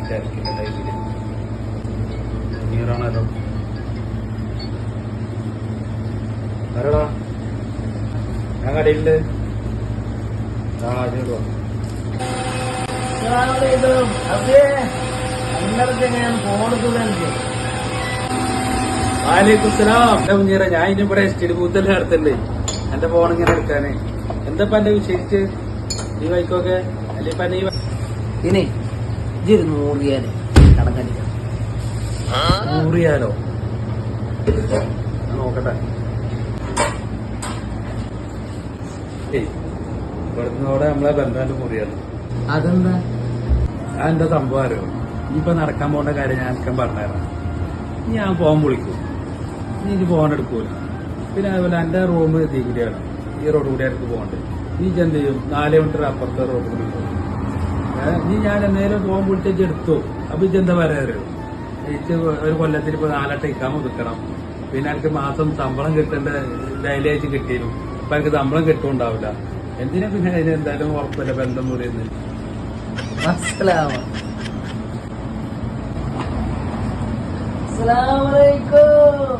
തിരക്കിന്റെ ടൈമില് നീറാണല്ലോ. ആരടാ? ഞാൻ കടയില് അതിനോട് മുന്നേറ ഞാൻ ഇനിയിവിടെ എസ്റ്റേറ്റ് ബൂത്തല്ലേ അടുത്തല്ലേ എന്റെ ഫോൺ ഇങ്ങനെ എടുക്കാന്. എന്താ എന്റെ വിശേഷിച്ച് ഈ വൈക്കൊക്കെ അല്ലെ? പിന്നെ ഇതൊരു 100 റിയാല് കടക്കടിക്കാം. 100 റിയാലോ? നോക്കട്ടെ. ഇവിടുന്നോടെ നമ്മളെ ബന്ധുവിന്റെ മുറിയാണ്. അതെന്താ? അതെന്താ സംഭവം അറിയോ? ഇനിയിപ്പൊ നടക്കാൻ പോകേണ്ട കാര്യം ഞാൻ എനിക്ക് പറഞ്ഞുതരാം. ഞാൻ ഫോൺ വിളിക്കും, നീ ഫോൺ എടുക്കൂല. പിന്നെ അതുപോലെ എന്റെ റൂം ഈ കൂടിയാണ്, ഈ റോഡ് കൂടി എനിക്ക് പോകണ്ടേ. നീ എന്ത് ചെയ്യും? 4 മീറ്റർ അപ്പുറത്തെ റോഡ് കൂടി പോകും. നീ ഞാൻ എന്നേലും ഫോൺ വിളിച്ചു എടുത്തു. അപ്പൊ ഇതെന്താ പറയാറിയോ? എനിക്ക് ഒരു കൊല്ലത്തിൽ ഇപ്പൊ 4 ഇക്കാൻ ഒതുക്കണം. പിന്നെ എനിക്ക് മാസം ശമ്പളം കിട്ടേണ്ട ഡെയിലി ആയിട്ട് കിട്ടിയിരുന്നു. അപ്പൊ എനിക്ക് ശമ്പളം കിട്ടുണ്ടാവില്ല. എന്തിനാ പിന്നെ അതിന് എന്തായാലും ഉറപ്പില്ല ബന്ധം മുറിയുന്നത്. അസ്സലാമു അലൈക്കും.